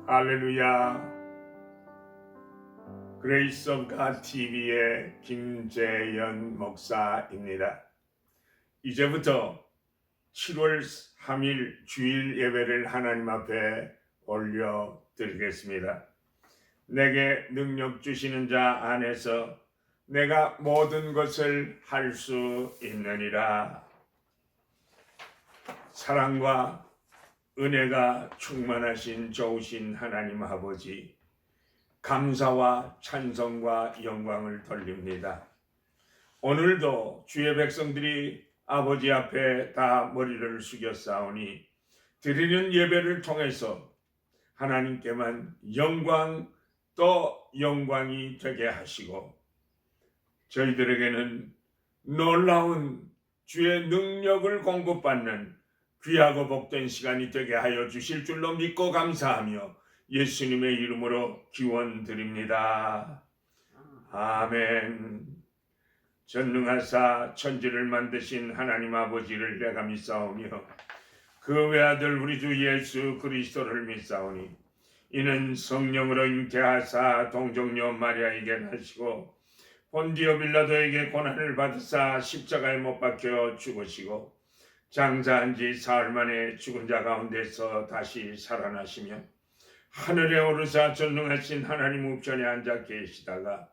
할렐루야. 그레이스 오브 갓 TV의 김재현 목사입니다. 이제부터 7월 3일 주일 예배를 하나님 앞에 올려드리겠습니다. 내게 능력 주시는 자 안에서 내가 모든 것을 할 수 있느니라. 사랑과 은혜가 충만하신 좋으신 하나님 아버지, 감사와 찬송과 영광을 돌립니다. 오늘도 주의 백성들이 아버지 앞에 다 머리를 숙였사오니 드리는 예배를 통해서 하나님께만 영광 또 영광이 되게 하시고 저희들에게는 놀라운 주의 능력을 공급받는 귀하고 복된 시간이 되게 하여 주실 줄로 믿고 감사하며 예수님의 이름으로 기원드립니다. 아멘. 전능하사 천지를 만드신 하나님 아버지를 내가 믿사오며 그 외아들 우리 주 예수 그리스도를 믿사오니 이는 성령으로 잉태하사 동정녀 마리아에게 나시고 본디오 빌라도에게 고난을 받으사 십자가에 못 박혀 죽으시고 장사한 지 사흘 만에 죽은 자 가운데서 다시 살아나시며 하늘에 오르사 전능하신 하나님 우편에 앉아 계시다가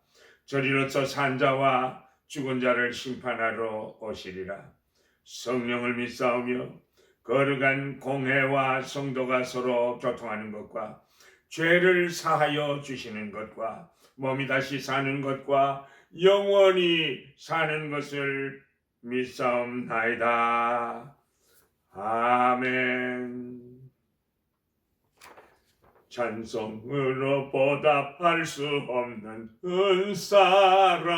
저리로서 산 자와 죽은 자를 심판하러 오시리라. 성령을 믿사오며 거룩한 공회와 성도가 서로 교통하는 것과 죄를 사하여 주시는 것과 몸이 다시 사는 것과 영원히 사는 것을 믿사옵나이다. 아멘. 찬송으로 보답할 수 없는 은사랑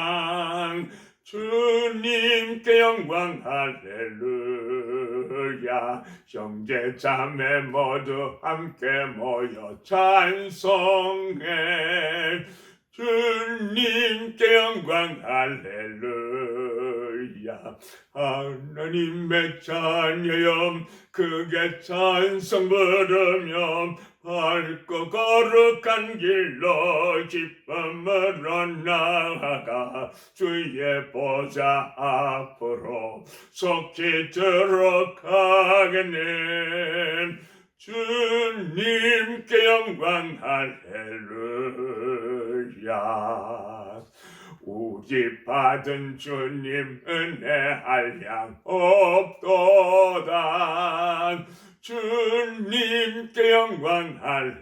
주님께 영광 할렐루야. 형제 자매 모두 함께 모여 찬송해 주님께 영광 할렐루야. 하나님의 자녀여 크게 찬송 부르며 밝고 거룩한 길로 기쁨으로 나아가 주의 보좌 앞으로 속히 들어가겠네. 주님께 영광 할렐루야. 우리 받은 주님 은혜 한량 없도다. 주님께 영광 할렐루야.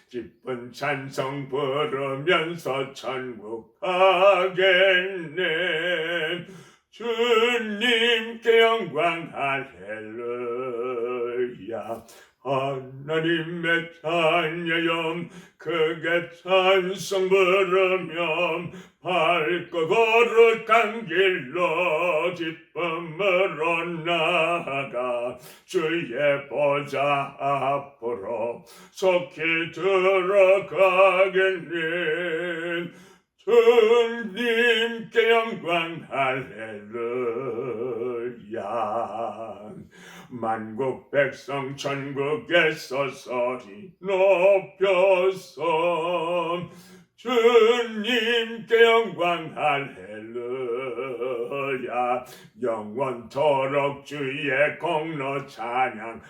기쁜 찬송 부르면서 천국 가겠네. 주님께 영광 할렐루야. 하나님의 자녀여 크게 찬송 부르며 밝고 거룩한 길로 기쁨으로 나아가 주의 보좌 앞으로 속히 들어가겠네. 주님께 영광 할렐루야. 만국 백성 천국에서 소리 높여서 주님께 영광 할렐루야. 영원토록 주의 공로 찬양하겠네.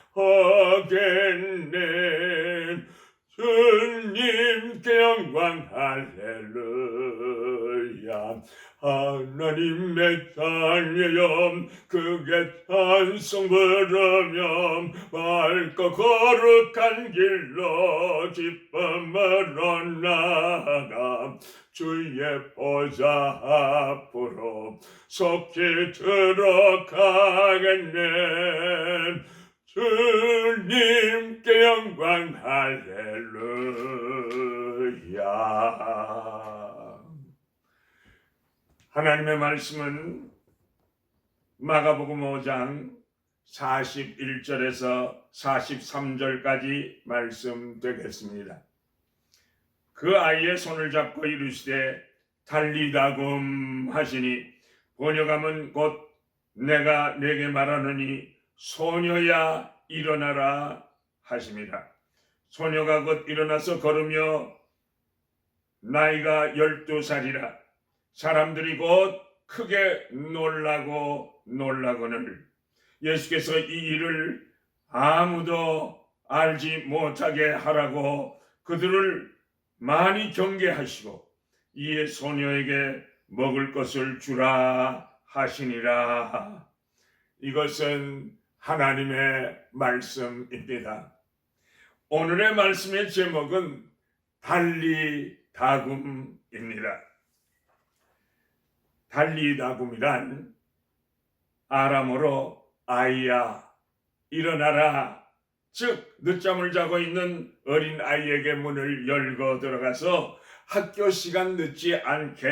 주님께 영광 할렐루야. 하나님의 자녀여 크게 찬송 부르며 밝고 거룩한 길로 기쁨으로 나아가 주의 보좌 앞으로 속히 들어가겠네. 주님께 영광 할렐루야. 하나님의 말씀은 마가복음 5장 41절에서 43절까지 말씀되겠습니다. 그 아이의 손을 잡고 이르시되 달리다금 하시니 번역하면 곧 내가 내게 말하느니 소녀야 일어나라 하심이라. 소녀가 곧 일어나서 걸으며 나이가 12살이라. 사람들이 곧 크게 놀라거늘 예수께서 이 일을 아무도 알지 못하게 하라고 그들을 많이 경계하시고 이에 소녀에게 먹을 것을 주라 하시니라. 이것은 하나님의 말씀입니다. 오늘의 말씀의 제목은 달리다굼입니다. 달리다굼이란 아람어로 아이야 일어나라, 즉 늦잠을 자고 있는 어린 아이에게 문을 열고 들어가서 학교 시간 늦지 않게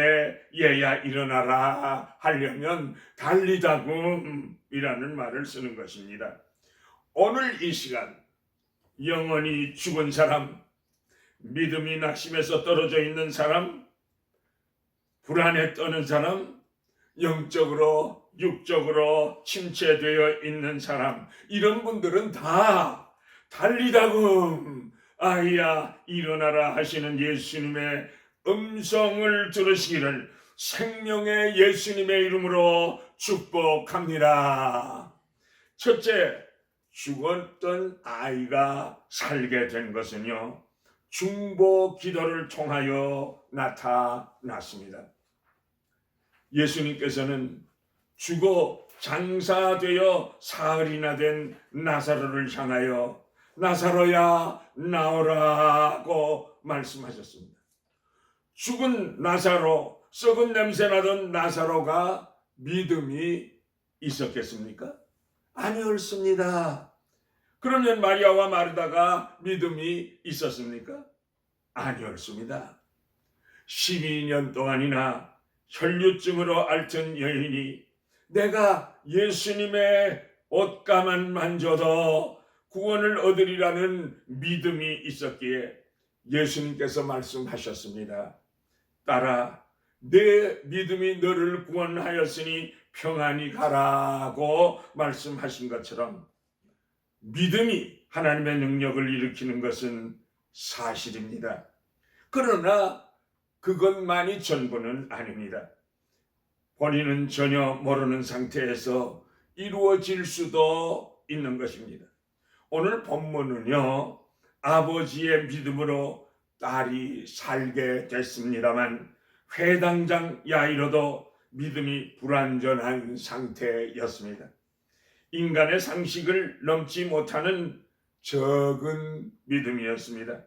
얘야 일어나라 하려면 달리다굼이라는 말을 쓰는 것입니다. 오늘 이 시간 영원히 죽은 사람, 믿음이 낙심해서 떨어져 있는 사람, 불안에 떠는 사람, 영적으로 육적으로 침체되어 있는 사람, 이런 분들은 다 달리다굼 아이야 일어나라 하시는 예수님의 음성을 들으시기를 생명의 예수님의 이름으로 축복합니다. 첫째, 죽었던 아이가 살게 된 것은요, 중보 기도를 통하여 나타났습니다. 예수님께서는 죽어 장사되어 사흘이나 된 나사로를 향하여 나사로야 나오라고 말씀하셨습니다. 죽은 나사로, 썩은 냄새 나던 나사로가 믿음이 있었겠습니까? 아니었습니다. 그러면 마리아와 마르다가 믿음이 있었습니까? 아니었습니다. 12년 동안이나 혈류증으로 앓던 여인이 내가 예수님의 옷가만 만져도 구원을 얻으리라는 믿음이 있었기에 예수님께서 말씀하셨습니다. 딸아, 내 믿음이 너를 구원하였으니 평안히 가라고 말씀하신 것처럼 믿음이 하나님의 능력을 일으키는 것은 사실입니다. 그러나 그것만이 전부는 아닙니다. 본인은 전혀 모르는 상태에서 이루어질 수도 있는 것입니다. 오늘 본문은요, 아버지의 믿음으로 딸이 살게 됐습니다만 회당장 야이로도 믿음이 불완전한 상태였습니다. 인간의 상식을 넘지 못하는 적은 믿음이었습니다.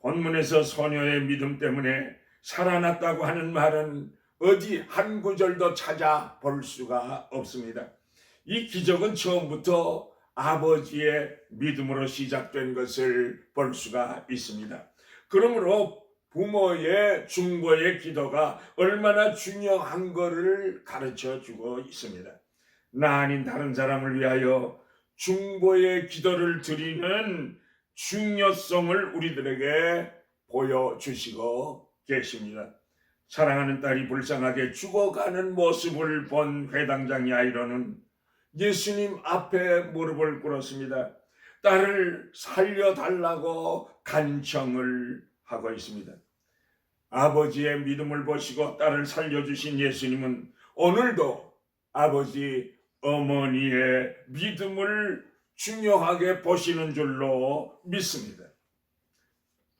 본문에서 소녀의 믿음 때문에 살아났다고 하는 말은 어디 한 구절도 찾아볼 수가 없습니다. 이 기적은 처음부터 아버지의 믿음으로 시작된 것을 볼 수가 있습니다. 그러므로 부모의 중보의 기도가 얼마나 중요한 것을 가르쳐 주고 있습니다. 나 아닌 다른 사람을 위하여 중보의 기도를 드리는 중요성을 우리들에게 보여주시고 계십니다. 사랑하는 딸이 불쌍하게 죽어가는 모습을 본 회당장 야이로는 예수님 앞에 무릎을 꿇었습니다. 딸을 살려달라고 간청을 하고 있습니다. 아버지의 믿음을 보시고 딸을 살려주신 예수님은 오늘도 아버지, 어머니의 믿음을 중요하게 보시는 줄로 믿습니다.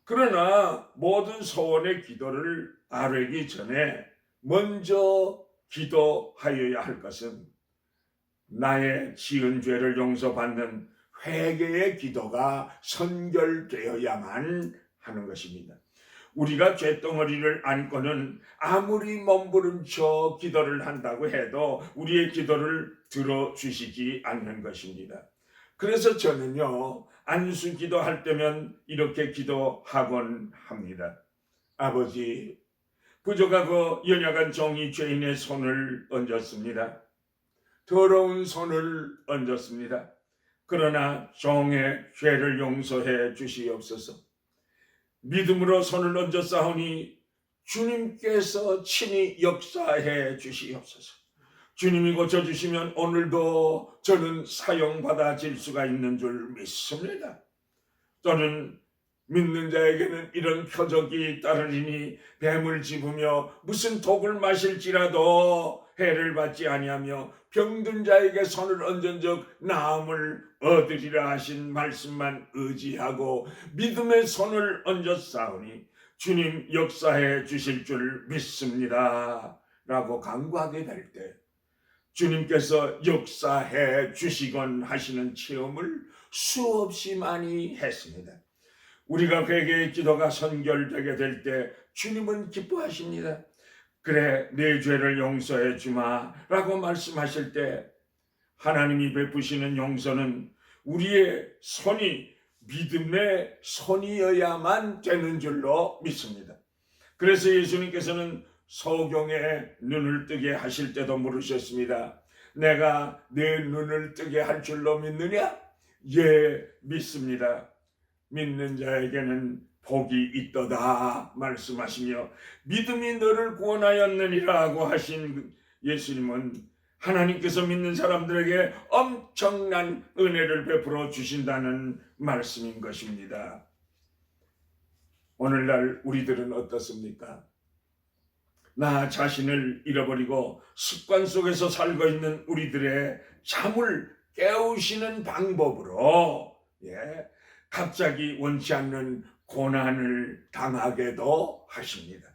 그러나 모든 소원의 기도를 아뢰기 전에 먼저 기도하여야 할 것은 나의 지은 죄를 용서받는 회개의 기도가 선결되어야만 하는 것입니다. 우리가 쇳덩어리를 안고는 아무리 몸부림쳐 기도를 한다고 해도 우리의 기도를 들어주시지 않는 것입니다. 그래서 저는요, 안수 기도할 때면 이렇게 기도하곤 합니다. 아버지, 부족하고 연약한 종이 죄인의 손을 얹었습니다. 더러운 손을 얹었습니다. 그러나 종의 죄를 용서해 주시옵소서. 믿음으로 손을 얹었사오니 주님께서 친히 역사해 주시옵소서. 주님이 고쳐주시면 오늘도 저는 사용받아질 수가 있는 줄 믿습니다. 또는 믿는 자에게는 이런 표적이 따르리니 뱀을 집으며 무슨 독을 마실지라도 해를 받지 아니하며 병든 자에게 손을 얹은 적 나음을 얻으리라 하신 말씀만 의지하고 믿음의 손을 얹었사오니 주님 역사해 주실 줄 믿습니다 라고 간구하게 될 때 주님께서 역사해 주시곤 하시는 체험을 수없이 많이 했습니다. 우리가 그에게 기도가 선결되게 될 때 주님은 기뻐하십니다. 그래 내 죄를 용서해 주마 라고 말씀하실 때 하나님이 베푸시는 용서는 우리의 손이 믿음의 손이어야만 되는 줄로 믿습니다. 그래서 예수님께서는 소경의 눈을 뜨게 하실 때도 물으셨습니다. 내가 내 눈을 뜨게 할 줄로 믿느냐? 예, 믿습니다. 믿는 자에게는 복이 있도다 말씀하시며 믿음이 너를 구원하였느니라고 하신 예수님은 하나님께서 믿는 사람들에게 엄청난 은혜를 베풀어 주신다는 말씀인 것입니다. 오늘날 우리들은 어떻습니까? 나 자신을 잃어버리고 습관 속에서 살고 있는 우리들의 잠을 깨우시는 방법으로 갑자기 원치 않는 고난을 당하게도 하십니다.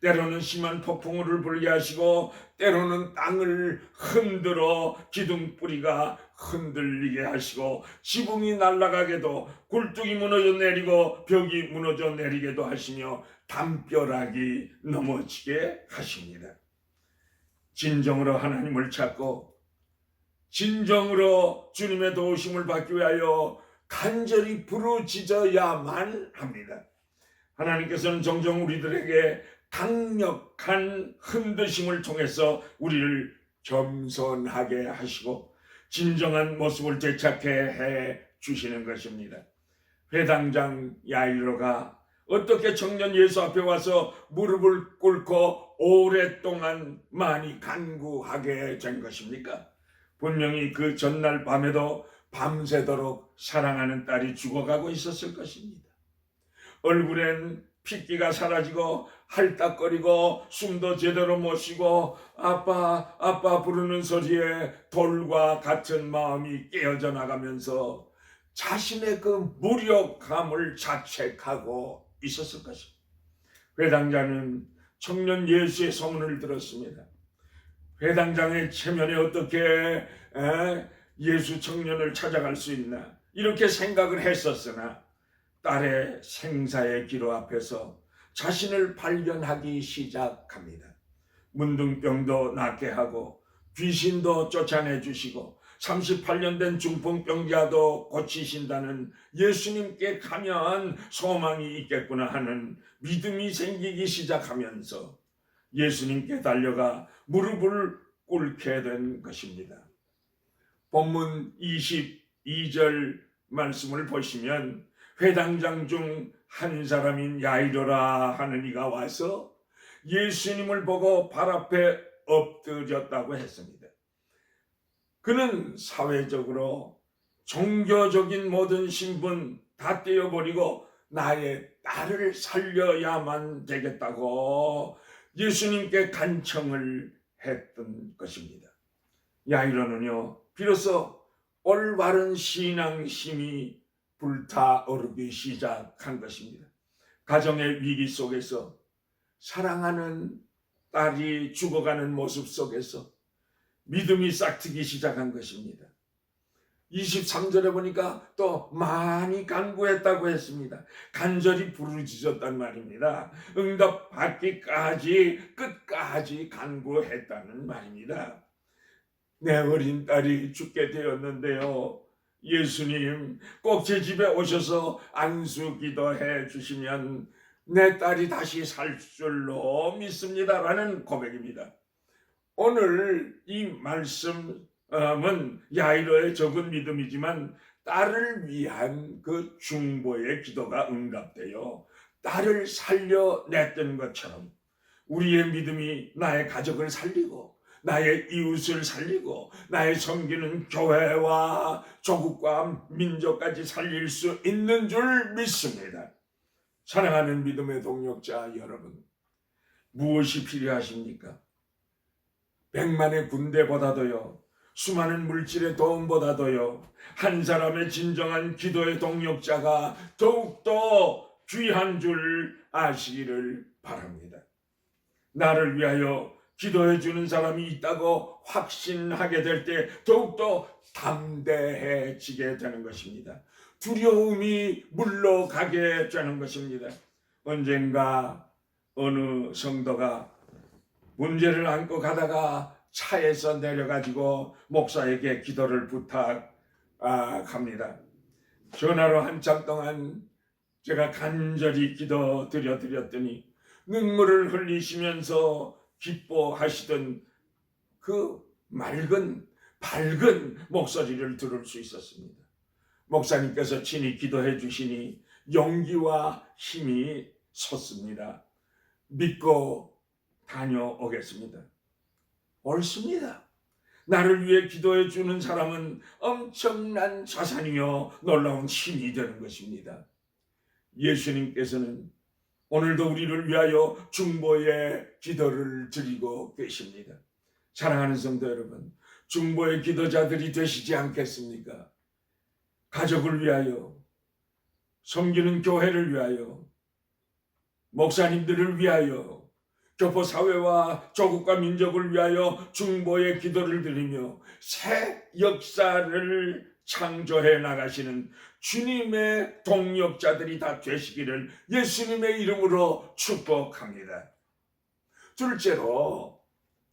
때로는 심한 폭풍우를 불게 하시고 때로는 땅을 흔들어 기둥뿌리가 흔들리게 하시고 지붕이 날아가게도 굴뚝이 무너져 내리고 벽이 무너져 내리게도 하시며 담벼락이 넘어지게 하십니다. 진정으로 하나님을 찾고 진정으로 주님의 도우심을 받기 위하여 간절히 부르짖어야만 합니다. 하나님께서는 종종 우리들에게 강력한 흔드심을 통해서 우리를 겸손하게 하시고 진정한 모습을 되찾게 해 주시는 것입니다. 회당장 야이로가 어떻게 청년 예수 앞에 와서 무릎을 꿇고 오랫동안 많이 간구하게 된 것입니까? 분명히 그 전날 밤에도 밤새도록 사랑하는 딸이 죽어가고 있었을 것입니다. 얼굴엔 핏기가 사라지고 할딱거리고 숨도 제대로 못 쉬고 아빠 아빠 부르는 소리에 돌과 같은 마음이 깨어져 나가면서 자신의 그 무력함을 자책하고 있었을 것입니다. 회당장은 청년 예수의 소문을 들었습니다. 회당장의 체면에 어떻게 예수 청년을 찾아갈 수 있나 이렇게 생각을 했었으나 딸의 생사의 기로 앞에서 자신을 발견하기 시작합니다. 문둥병도 낫게 하고 귀신도 쫓아내 주시고 38년 된 중풍병자도 고치신다는 예수님께 가면 소망이 있겠구나 하는 믿음이 생기기 시작하면서 예수님께 달려가 무릎을 꿇게 된 것입니다. 본문 22절 말씀을 보시면 회당장 중 한 사람인 야이로라 하는 이가 와서 예수님을 보고 발 앞에 엎드렸다고 했습니다. 그는 사회적으로 종교적인 모든 신분 다 떼어버리고 나의 딸을 살려야만 되겠다고 예수님께 간청을 했던 것입니다. 야이로는요 비로소 올바른 신앙심이 불타오르기 시작한 것입니다. 가정의 위기 속에서 사랑하는 딸이 죽어가는 모습 속에서 믿음이 싹트기 시작한 것입니다. 23절에 보니까 또 많이 간구했다고 했습니다. 간절히 부르짖었단 말입니다. 응답받기까지 끝까지 간구했다는 말입니다. 내 어린 딸이 죽게 되었는데요. 예수님 꼭 제 집에 오셔서 안수 기도해 주시면 내 딸이 다시 살 줄로 믿습니다 라는 고백입니다. 오늘 이 말씀은 야이로의 적은 믿음이지만 딸을 위한 그 중보의 기도가 응답되어 딸을 살려냈던 것처럼 우리의 믿음이 나의 가족을 살리고 나의 이웃을 살리고 나의 섬기는 교회와 조국과 민족까지 살릴 수 있는 줄 믿습니다. 사랑하는 믿음의 동역자 여러분, 무엇이 필요하십니까? 100만의 군대보다도요, 수많은 물질의 도움보다도요, 한 사람의 진정한 기도의 동역자가 더욱더 귀한 줄 아시기를 바랍니다. 나를 위하여 기도해 주는 사람이 있다고 확신하게 될 때 더욱더 담대해지게 되는 것입니다. 두려움이 물러가게 되는 것입니다. 언젠가 어느 성도가 문제를 안고 가다가 차에서 내려가지고 목사에게 기도를 부탁합니다. 전화로 한참 동안 제가 간절히 기도 드렸더니 눈물을 흘리시면서 기뻐하시던 그 맑은 밝은 목소리를 들을 수 있었습니다. 목사님께서 친히 기도해 주시니 용기와 힘이 섰습니다. 믿고 다녀오겠습니다. 옳습니다. 나를 위해 기도해 주는 사람은 엄청난 자산이요 놀라운 힘이 되는 것입니다. 예수님께서는 오늘도 우리를 위하여 중보의 기도를 드리고 계십니다. 사랑하는 성도 여러분, 중보의 기도자들이 되시지 않겠습니까? 가족을 위하여, 섬기는 교회를 위하여, 목사님들을 위하여, 교포 사회와 조국과 민족을 위하여 중보의 기도를 드리며 새 역사를 창조해 나가시는 주님의 동역자들이 다 되시기를 예수님의 이름으로 축복합니다. 둘째로,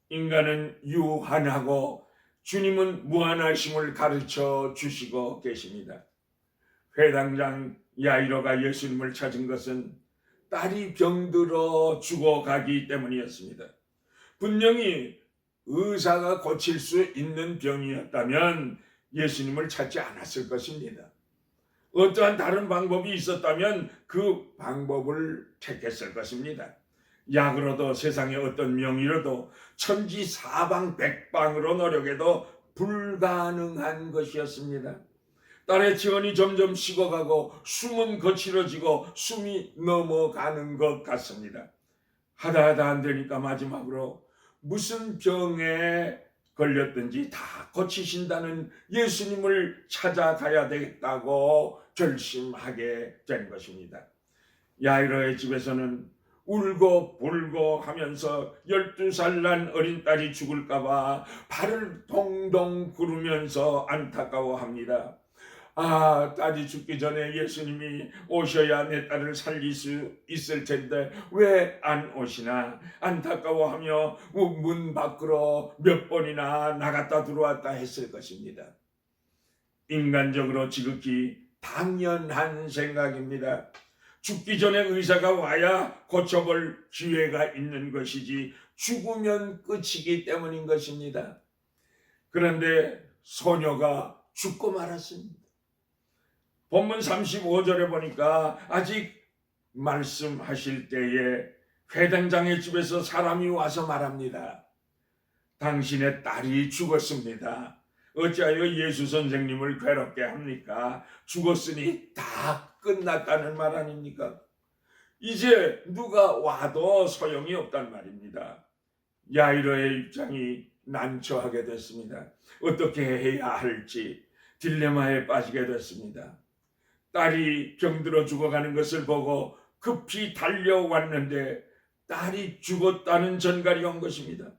인간은 유한하고 주님은 무한하심을 가르쳐 주시고 계십니다. 회당장 야이로가 예수님을 찾은 것은 딸이 병들어 죽어가기 때문이었습니다. 분명히 의사가 고칠 수 있는 병이었다면 예수님을 찾지 않았을 것입니다. 어떠한 다른 방법이 있었다면 그 방법을 택했을 것입니다. 약으로도 세상의 어떤 명의로도 천지사방백방으로 노력해도 불가능한 것이었습니다. 딸의 지원이 점점 식어가고 숨은 거칠어지고 숨이 넘어가는 것 같습니다. 하다 안 되니까 마지막으로 무슨 병에 걸렸든지 다 고치신다는 예수님을 찾아가야 되겠다고 결심하게 된 것입니다. 야이로의 집에서는 울고 불고 하면서 12살 난 어린 딸이 죽을까봐 발을 동동 구르면서 안타까워합니다. 딸이 죽기 전에 예수님이 오셔야 내 딸을 살릴 수 있을 텐데 왜 안 오시나 안타까워하며 문 밖으로 몇 번이나 나갔다 들어왔다 했을 것입니다. 인간적으로 지극히 당연한 생각입니다. 죽기 전에 의사가 와야 고쳐볼 기회가 있는 것이지 죽으면 끝이기 때문인 것입니다. 그런데 소녀가 죽고 말았습니다. 본문 35절에 보니까 아직 말씀하실 때에 회당장의 집에서 사람이 와서 말합니다. 당신의 딸이 죽었습니다. 어찌하여 예수 선생님을 괴롭게 합니까? 죽었으니 다 끝났다는 말 아닙니까? 이제 누가 와도 소용이 없단 말입니다. 야이로의 입장이 난처하게 됐습니다. 어떻게 해야 할지 딜레마에 빠지게 됐습니다. 딸이 병들어 죽어가는 것을 보고 급히 달려왔는데 딸이 죽었다는 전갈이 온 것입니다.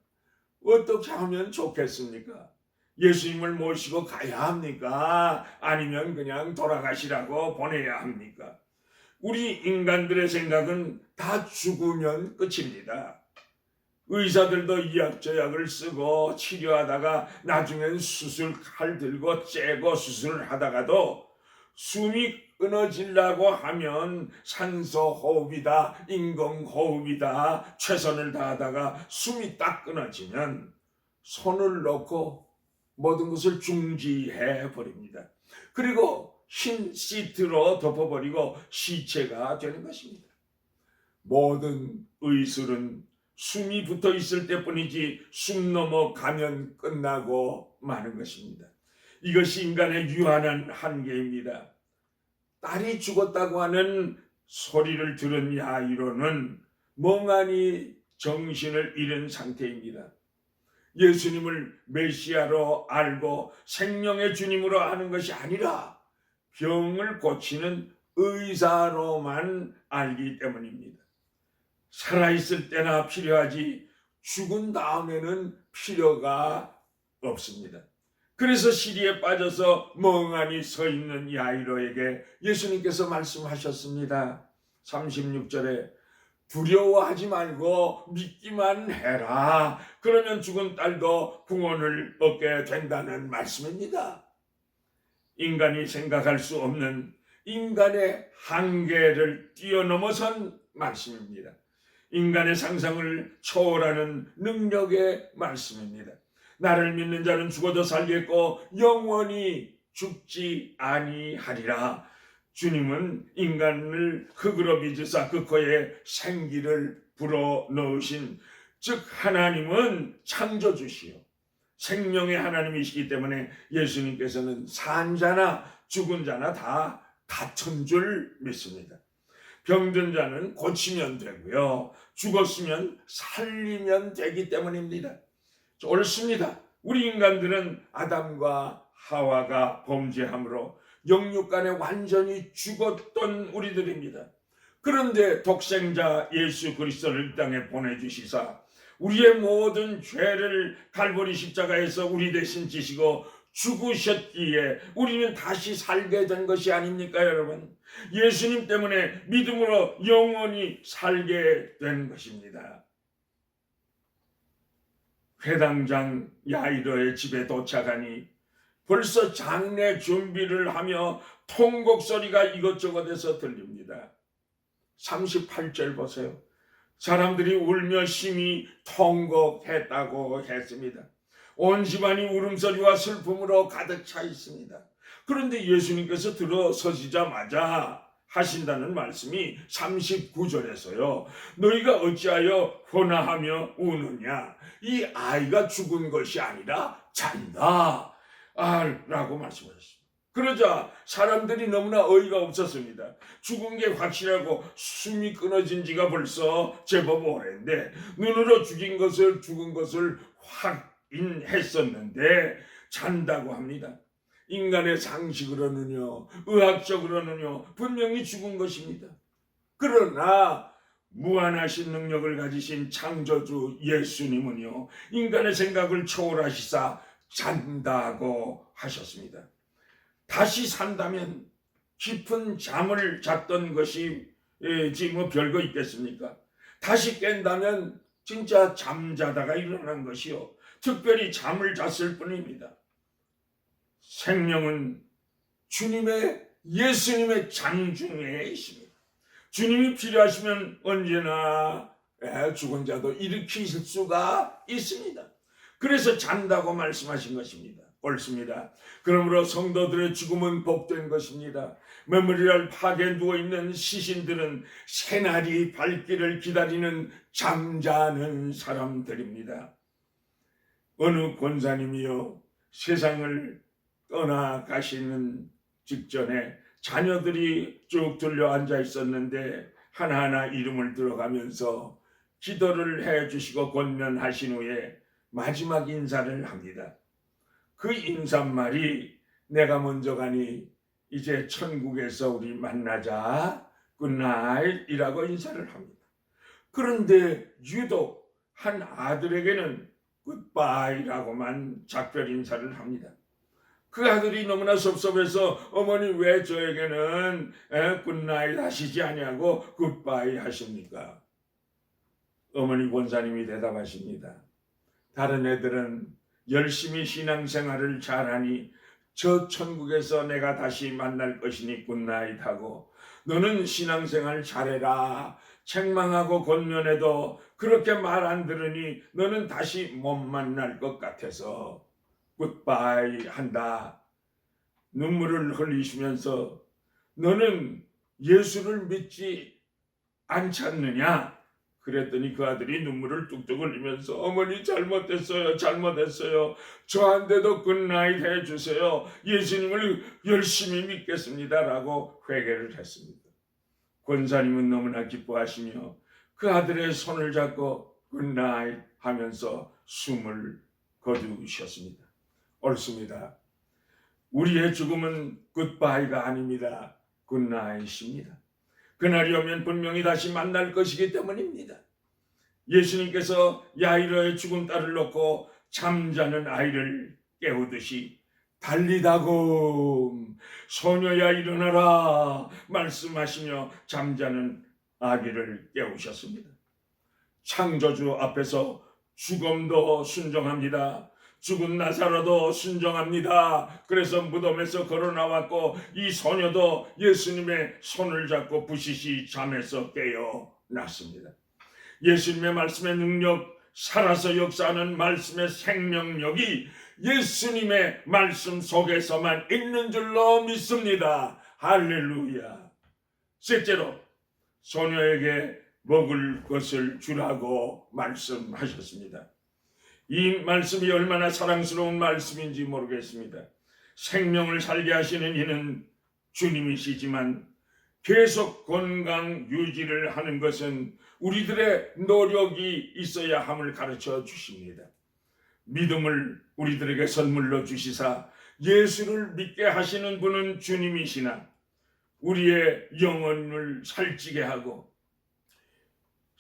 어떻게 하면 좋겠습니까? 예수님을 모시고 가야 합니까? 아니면 그냥 돌아가시라고 보내야 합니까? 우리 인간들의 생각은 다 죽으면 끝입니다. 의사들도 이약저약을 쓰고 치료하다가 나중엔 수술칼 들고 째고 수술을 하다가도 숨이 끊어지려고 하면 산소호흡이다, 인공호흡이다 최선을 다하다가 숨이 딱 끊어지면 손을 놓고 모든 것을 중지해 버립니다. 그리고 흰 시트로 덮어버리고 시체가 되는 것입니다. 모든 의술은 숨이 붙어 있을 때뿐이지 숨 넘어가면 끝나고 마는 것입니다. 이것이 인간의 유한한 한계입니다. 딸이 죽었다고 하는 소리를 들은 야이로는 멍하니 정신을 잃은 상태입니다. 예수님을 메시아로 알고 생명의 주님으로 아는 것이 아니라 병을 고치는 의사로만 알기 때문입니다. 살아있을 때나 필요하지 죽은 다음에는 필요가 없습니다. 그래서 시리에 빠져서 멍하니 서 있는 야이로에게 예수님께서 말씀하셨습니다. 36절에 두려워하지 말고 믿기만 해라. 그러면 죽은 딸도 구원을 얻게 된다는 말씀입니다. 인간이 생각할 수 없는 인간의 한계를 뛰어넘어선 말씀입니다. 인간의 상상을 초월하는 능력의 말씀입니다. 나를 믿는 자는 죽어도 살겠고 영원히 죽지 아니하리라. 주님은 인간을 흙으로 빚으사 그 코에 생기를 불어넣으신, 즉 하나님은 창조주시요 생명의 하나님이시기 때문에 예수님께서는 산 자나 죽은 자나 다 같은 줄 믿습니다. 병든 자는 고치면 되고요, 죽었으면 살리면 되기 때문입니다. 옳습니다. 우리 인간들은 아담과 하와가 범죄함으로 영육간에 완전히 죽었던 우리들입니다. 그런데 독생자 예수 그리스도를 이 땅에 보내주시사 우리의 모든 죄를 갈보리 십자가에서 우리 대신 지시고 죽으셨기에 우리는 다시 살게 된 것이 아닙니까, 여러분? 예수님 때문에 믿음으로 영원히 살게 된 것입니다. 회당장 야이로의 집에 도착하니 벌써 장례 준비를 하며 통곡 소리가 이것저것에서 들립니다. 38절 보세요. 사람들이 울며 심히 통곡했다고 했습니다. 온 집안이 울음소리와 슬픔으로 가득 차 있습니다. 그런데 예수님께서 들어서시자마자 하신다는 말씀이 39절에서요. 너희가 어찌하여 혼화하며 우느냐? 이 아이가 죽은 것이 아니라 잔다. 라고 말씀하셨습니다. 그러자 사람들이 너무나 어이가 없었습니다. 죽은 게 확실하고 숨이 끊어진 지가 벌써 제법 오래인데 눈으로 죽은 것을 확인했었는데 잔다고 합니다. 인간의 상식으로는요, 의학적으로는요, 분명히 죽은 것입니다. 그러나 무한하신 능력을 가지신 창조주 예수님은요, 인간의 생각을 초월하시사 잔다고 하셨습니다. 다시 산다면 깊은 잠을 잤던 것이 지금 별거 있겠습니까? 다시 깬다면 진짜 잠자다가 일어난 것이요, 특별히 잠을 잤을 뿐입니다. 생명은 예수님의 장중에 있습니다. 주님이 필요하시면 언제나 죽은 자도 일으키실 수가 있습니다. 그래서 잔다고 말씀하신 것입니다. 옳습니다. 그러므로 성도들의 죽음은 복된 것입니다. 메모리얼 파괴에 누워있는 시신들은 새날이 밝기를 기다리는 잠자는 사람들입니다. 어느 권사님이요, 세상을 떠나가시는 직전에 자녀들이 쭉 들려 앉아 있었는데 하나하나 이름을 들어가면서 기도를 해주시고 권면하신 후에 마지막 인사를 합니다. 그 인사말이 내가 먼저 가니 이제 천국에서 우리 만나자, 굿나잇이라고 인사를 합니다. 그런데 유독 한 아들에게는 굿바이라고만 작별 인사를 합니다. 그 아들이 너무나 섭섭해서 어머니 왜 저에게는 굿나잇 하시지 아니하고 굿바이 하십니까? 어머니 권사님이 대답하십니다. 다른 애들은 열심히 신앙생활을 잘하니 저 천국에서 내가 다시 만날 것이니 굿나잇 하고, 너는 신앙생활 잘해라 책망하고 권면해도 그렇게 말 안 들으니 너는 다시 못 만날 것 같아서 굿바이 한다. 눈물을 흘리시면서 너는 예수를 믿지 않지 않느냐? 그랬더니 그 아들이 눈물을 뚝뚝 흘리면서 어머니 잘못했어요. 저한테도 굿나잇 해주세요. 예수님을 열심히 믿겠습니다. 라고 회개를 했습니다. 권사님은 너무나 기뻐하시며 그 아들의 손을 잡고 굿나잇 하면서 숨을 거두셨습니다. 옳습니다. 우리의 죽음은 굿바이가 아닙니다. 굿나잇입니다. 그날이 오면 분명히 다시 만날 것이기 때문입니다. 예수님께서 야이로의 죽은 딸을 놓고 잠자는 아이를 깨우듯이 달리다곰 소녀야 일어나라 말씀하시며 잠자는 아기를 깨우셨습니다. 창조주 앞에서 죽음도 순종합니다. 죽은 나사로도 순종합니다. 그래서 무덤에서 걸어 나왔고 이 소녀도 예수님의 손을 잡고 부시시 잠에서 깨어났습니다. 예수님의 말씀의 능력, 살아서 역사하는 말씀의 생명력이 예수님의 말씀 속에서만 있는 줄로 믿습니다. 할렐루야. 셋째로 소녀에게 먹을 것을 주라고 말씀하셨습니다. 이 말씀이 얼마나 사랑스러운 말씀인지 모르겠습니다. 생명을 살게 하시는 이는 주님이시지만 계속 건강 유지를 하는 것은 우리들의 노력이 있어야 함을 가르쳐 주십니다. 믿음을 우리들에게 선물로 주시사 예수를 믿게 하시는 분은 주님이시나 우리의 영혼을 살찌게 하고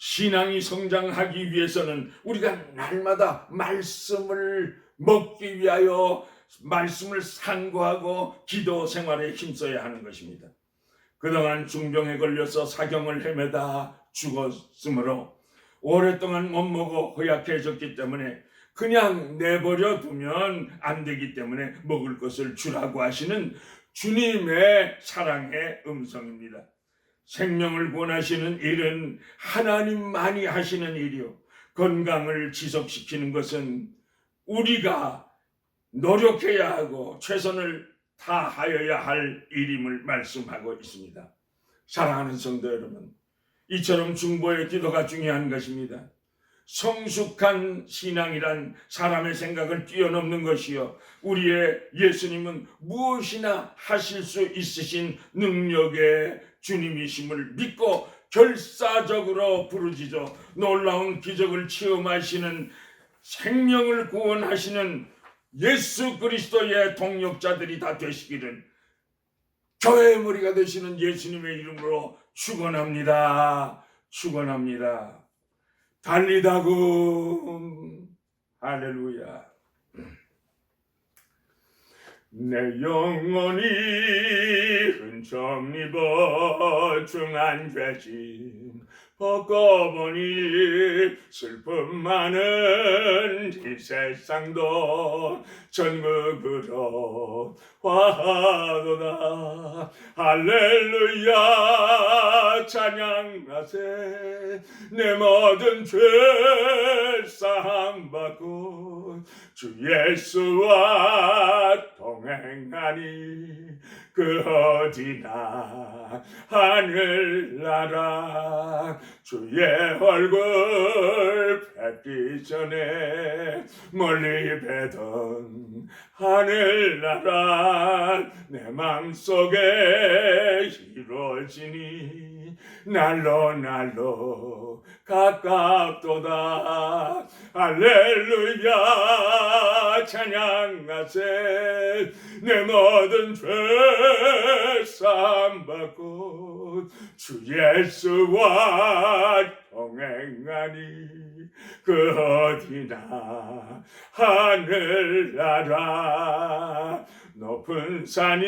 신앙이 성장하기 위해서는 우리가 날마다 말씀을 먹기 위하여 말씀을 상고하고 기도 생활에 힘써야 하는 것입니다. 그동안 중병에 걸려서 사경을 헤매다 죽었으므로 오랫동안 못 먹어 허약해졌기 때문에 그냥 내버려 두면 안 되기 때문에 먹을 것을 주라고 하시는 주님의 사랑의 음성입니다. 생명을 구원하시는 일은 하나님만이 하시는 일이요. 건강을 지속시키는 것은 우리가 노력해야 하고 최선을 다하여야 할 일임을 말씀하고 있습니다. 사랑하는 성도 여러분, 이처럼 중보의 기도가 중요한 것입니다. 성숙한 신앙이란 사람의 생각을 뛰어넘는 것이요, 우리의 예수님은 무엇이나 하실 수 있으신 능력의 주님이심을 믿고 결사적으로 부르짖어 놀라운 기적을 체험하시는 생명을 구원하시는 예수 그리스도의 동역자들이 다 되시기를 교회의 머리가 되시는 예수님의 이름으로 축원합니다. 달리다금 할렐루야. 내 영혼이 흠점 입어 중한 죄짐 벗고보니 슬픔 많은 이 세상도 전국으로 화하도다. 할렐루야 찬양하세. 내 모든 죄 사함받고 주 예수와 동행하니 그 어디나 하늘나라 주의 얼굴 뵙기 전에 멀리 뵈던 하늘나라 내 맘속에 이루어지니 날로 가깝도다. 할렐루야 찬양하세. 내 모든 죄 사함받고 주 예수와 동행하니 그 어디나 하늘나라 높은 산이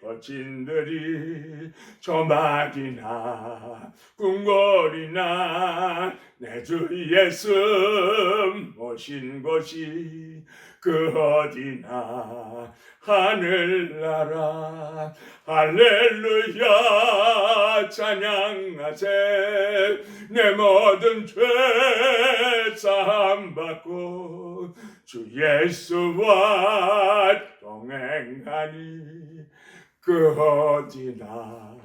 거친들이 조막이나 궁궐이나 내 주 예수 모신 곳이 그 어디나 하늘나라. 할렐루야 찬양하세. 내 모든 죄 사함받고 주 예수와 동행하니 그 어디나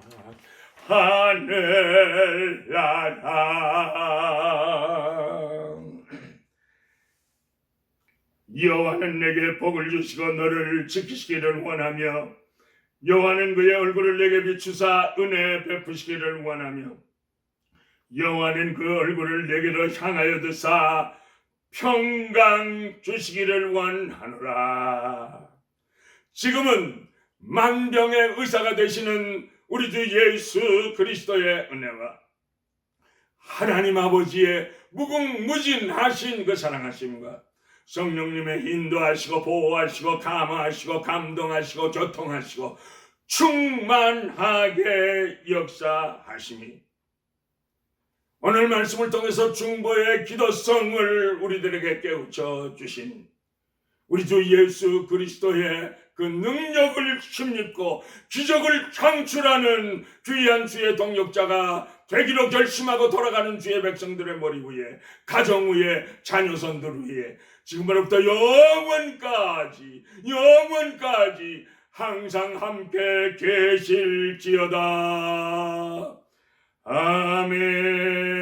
하늘나라. 여호와는 내게 복을 주시고 너를 지키시기를 원하며 여호와는 그의 얼굴을 내게 비추사 은혜 베푸시기를 원하며 여호와는 그 얼굴을 내게로 향하여 드사 평강 주시기를 원하노라. 지금은 만병의 의사가 되시는 우리 주 예수 그리스도의 은혜와 하나님 아버지의 무궁무진하신 그 사랑하심과 성령님의 인도하시고 보호하시고 감화하시고 감동하시고 교통하시고 충만하게 역사하심이 오늘 말씀을 통해서 중보의 기도성을 우리들에게 깨우쳐 주신 우리 주 예수 그리스도의 그 능력을 힘입고 기적을 창출하는 귀한 주의 동역자가 되기로 결심하고 돌아가는 주의 백성들의 머리 위에, 가정 위에, 자녀선들 위에 지금부터 영원까지 항상 함께 계실지어다. 아멘.